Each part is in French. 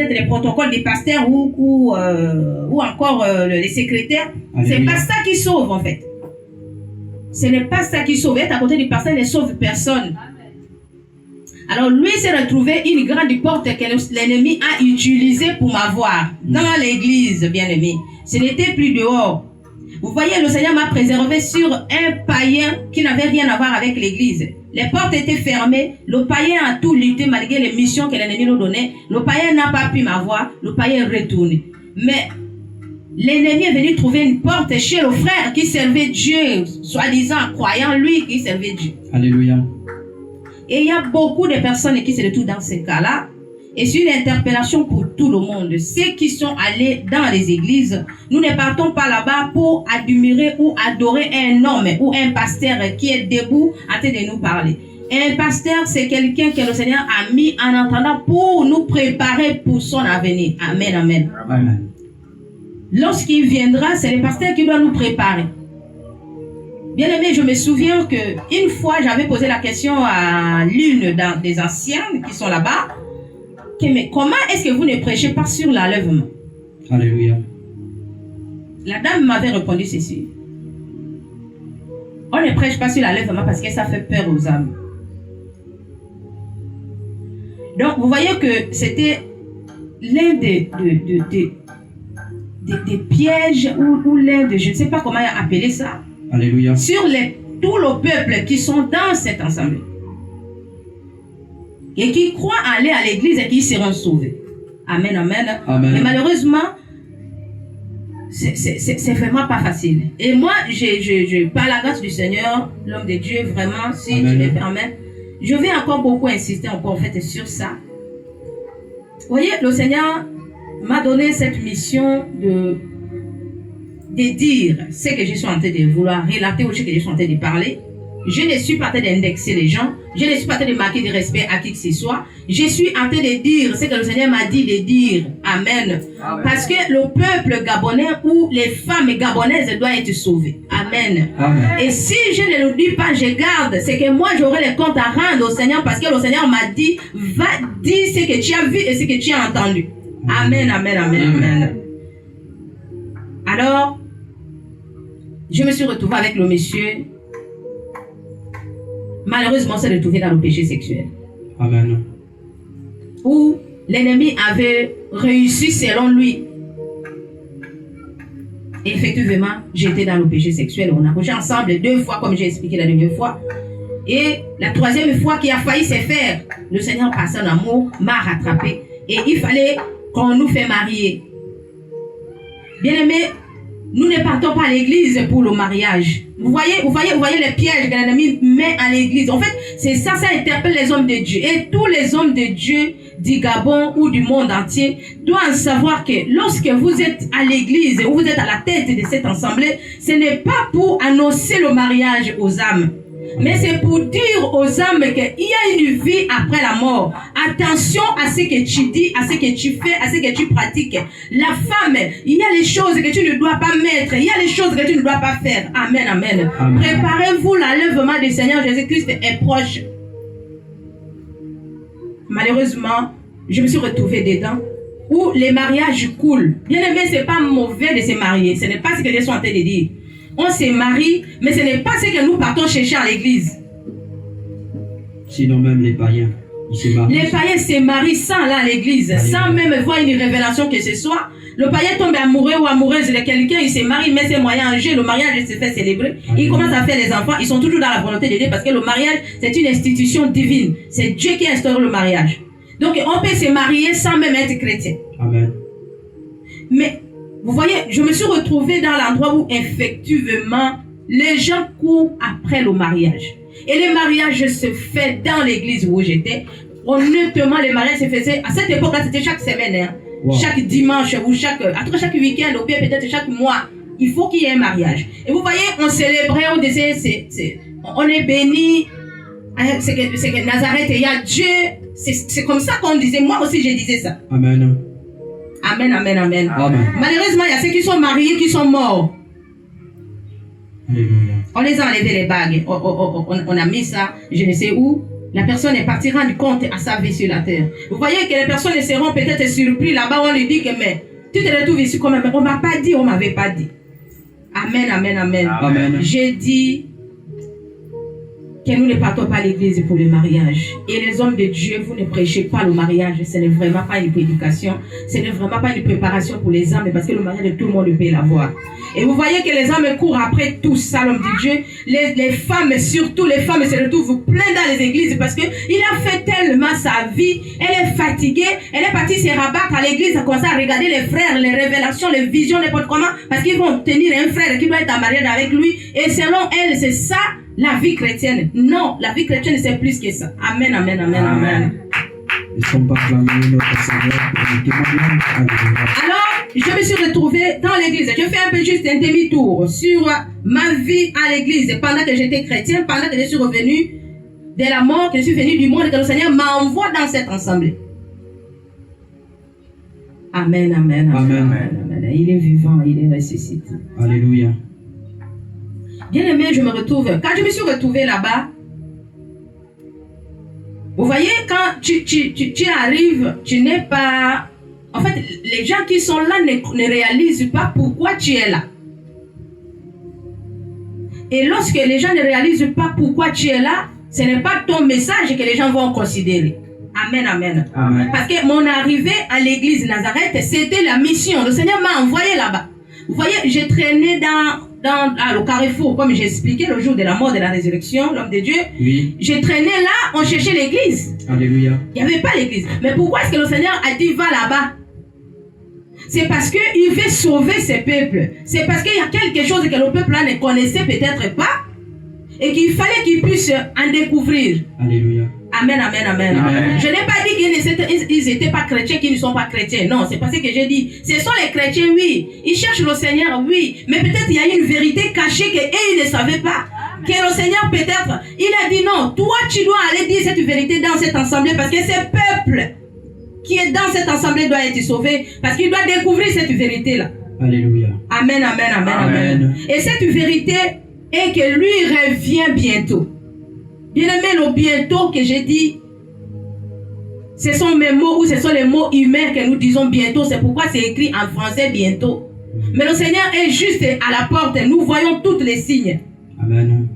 les protocoles des pasteurs ou encore les secrétaires. Alléluia. C'est pas ça qui sauve en fait. Ce n'est pas ça qui sauve. Être à côté du pasteur ne sauve personne. Alors lui s'est retrouvé une grande porte que l'ennemi a utilisée pour m'avoir dans l'église, bien-aimé. Ce n'était plus dehors. Vous voyez, le Seigneur m'a préservé sur un païen qui n'avait rien à voir avec l'église. Les portes étaient fermées. Le païen a tout lutté malgré les missions que l'ennemi nous donnait. Le païen n'a pas pu m'avoir. Le païen est retourné. Mais l'ennemi est venu trouver une porte chez le frère qui servait Dieu, soi-disant croyant lui qui servait Dieu. Alléluia. Et il y a beaucoup de personnes qui se retrouvent dans ce cas-là. Et c'est une interpellation pour tout le monde. Ceux qui sont allés dans les églises, nous ne partons pas là-bas pour admirer ou adorer un homme ou un pasteur qui est debout en train de nous parler. Un pasteur, c'est quelqu'un que le Seigneur a mis en attendant pour nous préparer pour son avenir. Amen, amen. Amen. Lorsqu'il viendra, c'est le pasteur qui doit nous préparer. Bien aimé, je me souviens qu'une fois, j'avais posé la question à l'une des anciennes qui sont là-bas. Mais comment est-ce que vous ne prêchez pas sur l'enlèvement? Alléluia. La dame m'avait répondu ceci. On ne prêche pas sur l'enlèvement parce que ça fait peur aux âmes. Donc, vous voyez que c'était l'un des pièges ou l'un de, je ne sais pas comment appeler ça. Alléluia. Sur tout le peuple qui sont dans cette assemblée. Et qui croient aller à l'église et qui seront sauvés. Amen, amen. Amen. Mais malheureusement, c'est vraiment pas facile. Et moi, par la grâce du Seigneur, l'homme de Dieu, vraiment, si amen. Tu me permets, je vais encore beaucoup insister encore en fait sur ça. Vous voyez, le Seigneur m'a donné cette mission de dire ce que je suis en train de vouloir relater ou ce que je suis en train de parler. Je ne suis pas en train d'indexer les gens. Je ne suis pas en train de marquer de respect à qui que ce soit. Je suis en train de dire ce que le Seigneur m'a dit de dire. Amen. Amen. Parce que le peuple gabonais ou les femmes gabonaises doivent être sauvées. Amen. Amen. Et si je ne le dis pas, je garde. C'est que moi, j'aurai les comptes à rendre au Seigneur parce que le Seigneur m'a dit, va dire ce que tu as vu et ce que tu as entendu. Amen, amen, amen, amen. Alors, je me suis retrouvée avec le monsieur. Malheureusement, s'est retrouvé dans le péché sexuel. Amen. Où l'ennemi avait réussi selon lui. Et effectivement, j'étais dans le péché sexuel. On a couché ensemble 2 fois, comme j'ai expliqué la dernière fois. Et la 3e fois qui a failli se faire, le Seigneur passé en amour, m'a rattrapé. Et il fallait qu'on nous fait marier. Bien aimé, nous ne partons pas à l'église pour le mariage. Vous voyez les pièges que l'ennemi met à l'église. En fait, c'est ça interpelle les hommes de Dieu. Et tous les hommes de Dieu du Gabon ou du monde entier doivent savoir que lorsque vous êtes à l'église ou vous êtes à la tête de cette assemblée, ce n'est pas pour annoncer le mariage aux âmes. Mais c'est pour dire aux âmes qu'il y a une vie après la mort. Attention à ce que tu dis, à ce que tu fais, à ce que tu pratiques. La femme, il y a les choses que tu ne dois pas mettre. Il y a les choses que tu ne dois pas faire. Amen, amen. Amen. Préparez-vous, l'enlèvement du Seigneur Jésus-Christ est proche. Malheureusement, je me suis retrouvée dedans où les mariages coulent. Bien aimé, ce n'est pas mauvais de se marier. Ce n'est pas ce que je suis en train de dire. On se marie, mais ce n'est pas ce que nous partons chercher à l'église. Sinon même les païens, ils se marient. Les païens se marient sans aller à l'église, sans même voir une révélation que ce soit. Le païen tombe amoureux ou amoureuse de quelqu'un, il se marie, met ses moyens en jeu, le mariage se fait célébrer. Il commence à faire les enfants, ils sont toujours dans la volonté de Dieu parce que le mariage, c'est une institution divine. C'est Dieu qui instaure le mariage. Donc on peut se marier sans même être chrétien. Amen. Mais vous voyez, je me suis retrouvée dans l'endroit où effectivement les gens courent après le mariage. Et le mariage se fait dans l'église où j'étais. Honnêtement, les mariages se faisaient, à cette époque-là, c'était chaque semaine, hein. Wow. Chaque dimanche ou chaque week-end, ou bien peut-être chaque mois. Il faut qu'il y ait un mariage. Et vous voyez, on célébrait, on disait, on est béni. C'est que Nazareth, il y a Dieu. C'est comme ça qu'on disait. Moi aussi, je disais ça. Amen. Amen, amen, amen. Amen. Malheureusement, il y a ceux qui sont mariés qui sont morts. Alléluia. On les a enlevé les bagues. On a mis ça, je ne sais où. La personne est partie rendre compte à sa vie sur la terre. Vous voyez que les personnes seront peut-être surpris là-bas, on lui dit que mais tu te retrouves ici quand même. On m'a pas dit, on m'avait pas dit. Amen, amen, amen. Amen. J'ai dit que nous ne partons pas à l'église pour le mariage. Et les hommes de Dieu, vous ne prêchez pas le mariage. Ce n'est vraiment pas une prédication. Ce n'est vraiment pas une préparation pour les âmes, parce que le mariage, tout le monde peut l'avoir. Et vous voyez que les hommes courent après tout ça, l'homme de Dieu. Les femmes, surtout les femmes, se retrouvent plein dans les églises parce que il a fait tellement sa vie. Elle est fatiguée. Elle est partie se rabattre à l'église, à commencer à regarder les frères, les révélations, les visions, n'importe comment, parce qu'ils vont tenir un frère qui doit être en mariage avec lui. Et selon elle, c'est ça la vie chrétienne. Non, la vie chrétienne, c'est plus que ça. Amen, amen, amen, amen. Ils sont pas clamés notre Seigneur pour le témoignage. Alors, je me suis retrouvée dans l'église. Je fais un peu juste un demi-tour sur ma vie à l'église pendant que j'étais chrétienne, pendant que je suis revenue de la mort, que je suis venue du monde et que le Seigneur m'envoie dans cette assemblée. Amen, amen, amen, amen, amen. Il est vivant, il est ressuscité. Alléluia. Bien aimé, je me retrouve. Quand je me suis retrouvée là-bas, vous voyez, quand tu arrives, tu n'es pas... En fait, les gens qui sont là ne réalisent pas pourquoi tu es là. Et lorsque les gens ne réalisent pas pourquoi tu es là, ce n'est pas ton message que les gens vont considérer. Amen, amen. Amen. Parce que mon arrivée à l'église Nazareth, c'était la mission. Le Seigneur m'a envoyé là-bas. Vous voyez, j'ai traîné dans le carrefour, comme j'ai expliqué le jour de la mort, de la résurrection, l'homme de Dieu. Oui. J'ai traîné là, on cherchait l'église. Alléluia. Il n'y avait pas l'église. Mais pourquoi est-ce que le Seigneur a dit va là-bas? C'est parce qu'il veut sauver ses peuples. C'est parce qu'il y a quelque chose que le peuple là ne connaissait peut-être pas et qu'il fallait qu'il puisse en découvrir. Alléluia. Amen, amen, amen. Amen. Je n'ai pas dit qu'ils n'étaient pas chrétiens, qu'ils ne sont pas chrétiens. Non, c'est parce que j'ai dit, ce sont les chrétiens, oui. Ils cherchent le Seigneur, oui. Mais peut-être il y a une vérité cachée qu'eux, ils ne savaient pas. Que le Seigneur, peut-être, il a dit non, toi, tu dois aller dire cette vérité dans cette assemblée parce que ce peuple qui est dans cette assemblée doit être sauvé parce qu'il doit découvrir cette vérité-là. Alléluia. Amen, amen, amen, amen, Amen. Et cette vérité est que lui revient bientôt. Bien aimé, le bientôt que j'ai dit, ce sont mes mots ou ce sont les mots humains que nous disons bientôt. C'est pourquoi c'est écrit en français bientôt. Mais le Seigneur est juste à la porte. Nous voyons tous les signes. Amen.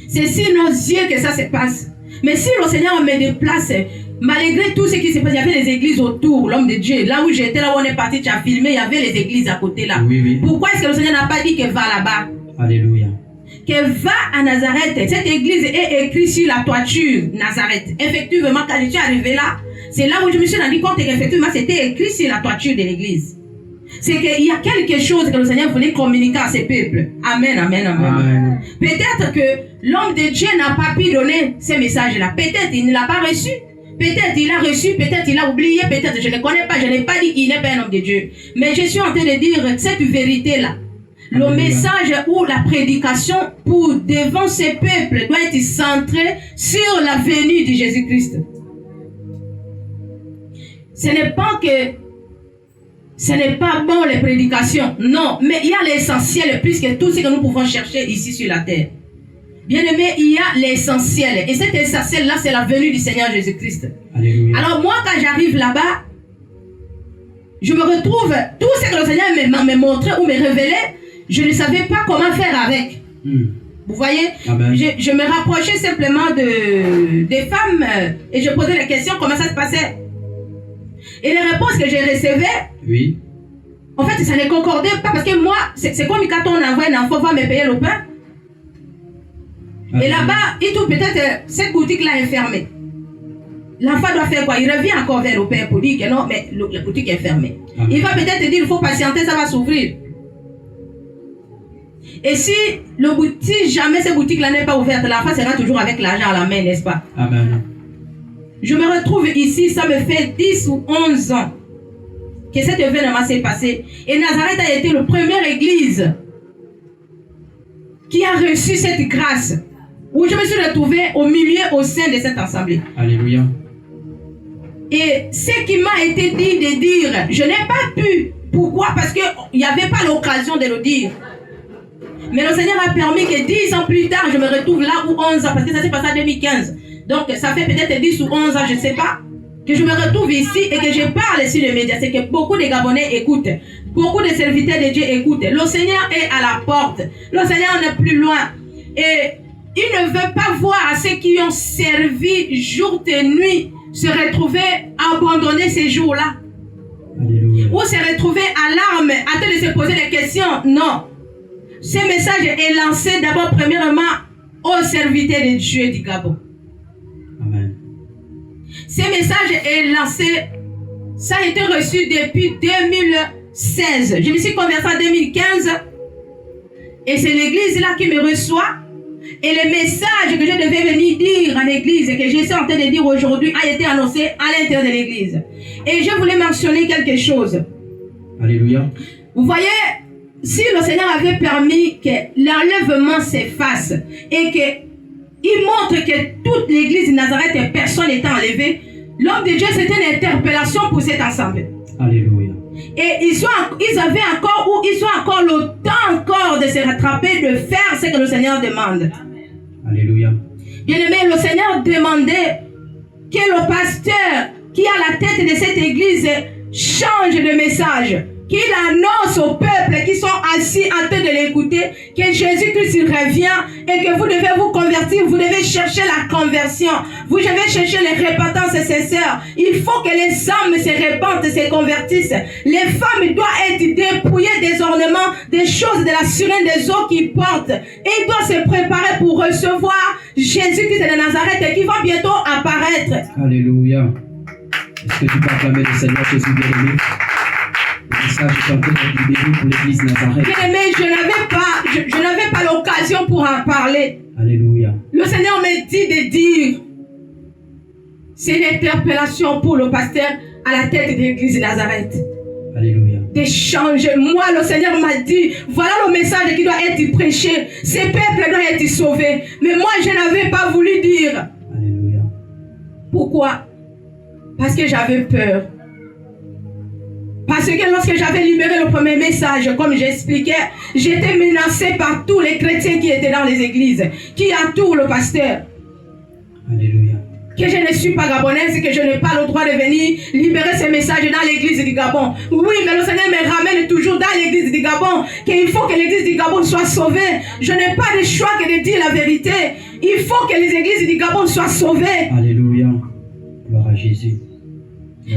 C'est sur nos yeux que ça se passe. Mais si le Seigneur me déplace, malgré tout ce qui se passe, il y avait les églises autour, l'homme de Dieu. Là où j'étais, là où on est parti, tu as filmé, il y avait les églises à côté là. Oui, oui. Pourquoi est-ce que le Seigneur n'a pas dit que va là-bas? Alléluia. Que va à Nazareth. Cette église est écrite sur la toiture Nazareth. Effectivement, quand je suis arrivé là, c'est là où je me suis rendu compte qu'effectivement c'était écrit sur la toiture de l'église. C'est qu'il y a quelque chose que le Seigneur voulait communiquer à ses peuples. Amen, amen, amen. Amen. Peut-être que l'homme de Dieu n'a pas pu donner ce message-là. Peut-être il ne l'a pas reçu. Peut-être il a reçu, peut-être il a oublié, peut-être je ne connais pas, je n'ai pas dit qu'il n'est pas un homme de Dieu. Mais je suis en train de dire cette vérité-là. Le message ou la prédication pour devant ces peuples doit être centré sur la venue de Jésus-Christ. Ce n'est pas bon les prédications, non, mais il y a l'essentiel plus que tout ce que nous pouvons chercher ici sur la terre. Bien aimé, il y a l'essentiel. Et cet essentiel-là, c'est la venue du Seigneur Jésus-Christ. Alléluia. Alors moi, quand j'arrive là-bas, je me retrouve, tout ce que le Seigneur me montrait ou me révélait, je ne savais pas comment faire avec. Vous voyez, je me rapprochais simplement des femmes et je posais la question comment ça se passait. Et les réponses que je recevais, oui. En fait, ça ne concordait pas parce que moi, c'est comme quand on envoie un enfant va me payer le pain. Et là-bas, il trouve peut-être cette boutique-là est fermée. L'enfant doit faire quoi? Il revient encore vers le père pour dire que non, mais la boutique est fermée. Amen. Il va peut-être dire il faut patienter, ça va s'ouvrir. Et si jamais cette boutique-là n'est pas ouverte, l'enfant sera toujours avec l'argent à la main, n'est-ce pas? Amen. Je me retrouve ici, ça me fait 10 ou 11 ans que cet événement s'est passé. Et Nazareth a été la première église qui a reçu cette grâce, où je me suis retrouvée au milieu, au sein de cette assemblée. Alléluia. Et ce qui m'a été dit de dire, je n'ai pas pu. Pourquoi? Parce qu'il n'y avait pas l'occasion de le dire. Mais le Seigneur a permis que 10 ans plus tard, je me retrouve là où 11 ans, parce que ça s'est passé en 2015. Donc, ça fait peut-être 10 ou 11 ans, je ne sais pas, que je me retrouve ici et que je parle sur les médias. C'est que beaucoup de Gabonais écoutent. Beaucoup de serviteurs de Dieu écoutent. Le Seigneur est à la porte. Le Seigneur n'est plus loin. Et il ne veut pas voir ceux qui ont servi jour et nuit se retrouver abandonnés ces jours-là. Alléluia. Ou se retrouver à l'arme, en train de se poser des questions. Non. Ce message est lancé d'abord, premièrement, aux serviteurs de Dieu du Gabon. Amen. Ce message est lancé, ça a été reçu depuis 2016. Je me suis converti en 2015. Et c'est l'église là qui me reçoit. Et le message que je devais venir dire à l'église, que j'essaie en train de dire aujourd'hui, a été annoncé à l'intérieur de l'église. Et je voulais mentionner quelque chose. Alléluia. Vous voyez, si le Seigneur avait permis que l'enlèvement s'efface et qu'il montre que toute l'église de Nazareth, personne n'était enlevé, l'homme de Dieu, c'était une interpellation pour cet ensemble. Alléluia. Et ils avaient encore, ou ils ont encore le temps encore de se rattraper, de faire ce que le Seigneur demande. Alléluia. Bien aimé, le Seigneur demandait que le pasteur qui est à la tête de cette église change de message. Qu'il annonce au peuple qui sont assis en train de l'écouter que Jésus-Christ revient et que vous devez vous convertir, vous devez chercher la conversion, vous devez chercher les repentances sincères. Il faut que les hommes se repentent, se convertissent. Les femmes doivent être dépouillées des ornements, des choses de la sirène des eaux qu'ils portent. Et ils doivent se préparer pour recevoir Jésus-Christ de Nazareth qui va bientôt apparaître. Alléluia. Est-ce que tu peux acclamer le Seigneur Jésus bien-aimé? Le message est en train de libérer pour l'église Nazareth. Bien-aimé, je n'avais pas l'occasion pour en parler. Alléluia. Le Seigneur m'a dit de dire, c'est une interpellation pour le pasteur à la tête de l'église de Nazareth. Alléluia. De changer. Moi, le Seigneur m'a dit, voilà le message qui doit être prêché. Ces peuples doivent être sauvés. Mais moi, je n'avais pas voulu dire. Alléluia. Pourquoi? Parce que j'avais peur. Parce que lorsque j'avais libéré le premier message, comme j'expliquais, j'étais menacé par tous les chrétiens qui étaient dans les églises, qui entourent le pasteur. Alléluia. Que je ne suis pas gabonaise, que je n'ai pas le droit de venir libérer ces messages dans l'église du Gabon. Oui, mais le Seigneur me ramène toujours dans l'église du Gabon, qu'il faut que l'église du Gabon soit sauvée. Je n'ai pas de choix que de dire la vérité. Il faut que les églises du Gabon soient sauvées. Alléluia. Gloire à Jésus.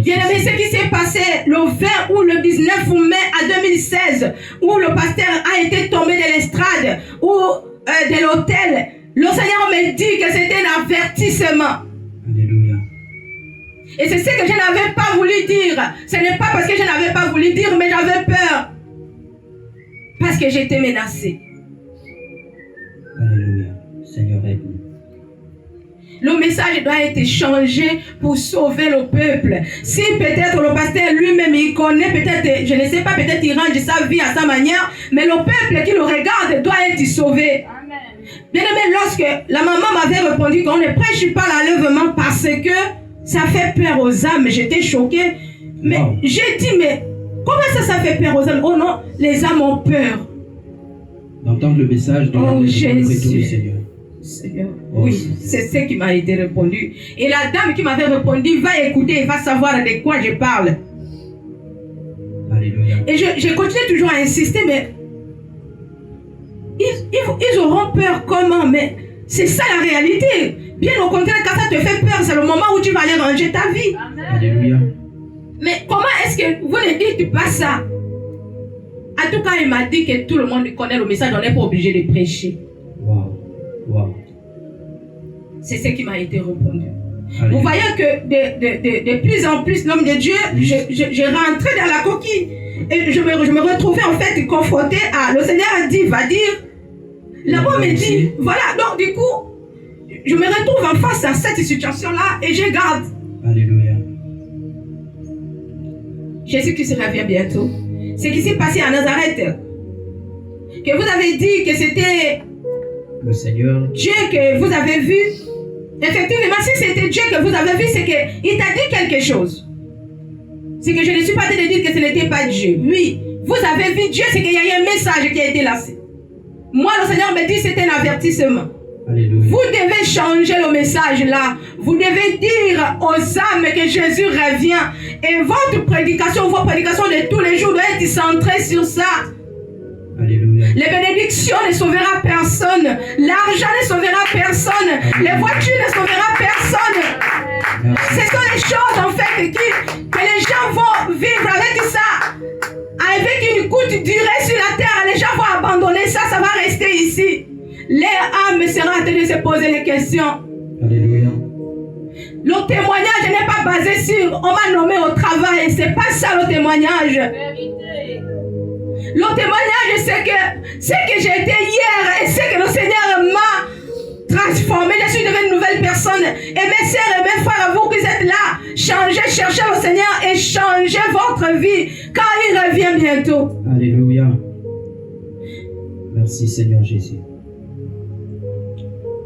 Bien aimé, ce qui s'est passé le 20 ou le 19 mai à 2016, où le pasteur a été tombé de l'estrade ou de l'hôtel, le Seigneur me dit que c'était un avertissement. Alléluia. Et c'est ce que je n'avais pas voulu dire. Ce n'est pas parce que je n'avais pas voulu dire, mais j'avais peur. Parce que j'étais menacée. Alléluia. Seigneur, aide-nous. Le message doit être changé pour sauver le peuple. Si peut-être le pasteur lui-même, il connaît peut-être, je ne sais pas, peut-être il range sa vie à sa manière, mais le peuple qui le regarde doit être sauvé. Amen. Bien aimé, lorsque la maman m'avait répondu qu'on ne prêche pas l'enlèvement parce que ça fait peur aux âmes, j'étais choquée. Mais j'ai dit, mais comment ça fait peur aux âmes? Oh non, les âmes ont peur. D'entendre le message de oh, Jésus. Seigneur. Seigneur. Oui, c'est ce qui m'a été répondu. Et la dame qui m'avait répondu va écouter et va savoir de quoi je parle. Alléluia. Et je continue toujours à insister, mais ils auront peur comment? Mais c'est ça la réalité. Bien au contraire, quand ça te fait peur, c'est le moment où tu vas aller ranger ta vie. Amen. Alléluia. Mais comment est-ce que vous ne dites pas ça? En tout cas, il m'a dit que tout le monde connaît le message, on n'est pas obligé de prêcher. Wow. Wow. C'est ce qui m'a été répondu. Alléluia. Vous voyez que de plus en plus, l'homme de Dieu, je rentrais dans la coquille. Et je me retrouvais en fait confronté à... Le Seigneur a dit, va dire. Là-bas, me dit, voilà. Donc du coup, je me retrouve en face à cette situation-là et je garde. Alléluia. Jésus-Christ revient bientôt. Ce qui s'est passé à Nazareth, que vous avez dit que c'était... Le Seigneur. Dieu que vous avez vu. Effectivement, si c'était Dieu que vous avez vu, c'est qu'il t'a dit quelque chose. C'est que je ne suis pas en train de dire que ce n'était pas Dieu. Oui, vous avez vu Dieu, c'est qu'il y a eu un message qui a été lancé. Moi, le Seigneur me dit que c'était un avertissement. Alléluia. Vous devez changer le message là. Vous devez dire aux âmes que Jésus revient. Et votre prédication, vos prédications de tous les jours doivent être centrées sur ça. Alléluia. Les bénédictions ne sauvera personne. L'argent ne sauvera personne. Les voitures ne sauvera personne. Merci. Ce sont les choses en fait que les gens vont vivre avec ça. Avec une courte durée sur la terre, les gens vont abandonner ça, ça va rester ici. Leur âme sera en train de se poser les questions. Alléluia. Le témoignage n'est pas basé sur on m'a nommé au travail. C'est pas ça le témoignage. Le témoignage, c'est que j'ai été hier et c'est que le Seigneur m'a transformé. Je suis devenue une nouvelle personne. Et mes sœurs et mes frères, vous qui êtes là, changez, cherchez le Seigneur et changez votre vie car il revient bientôt. Alléluia. Merci Seigneur Jésus.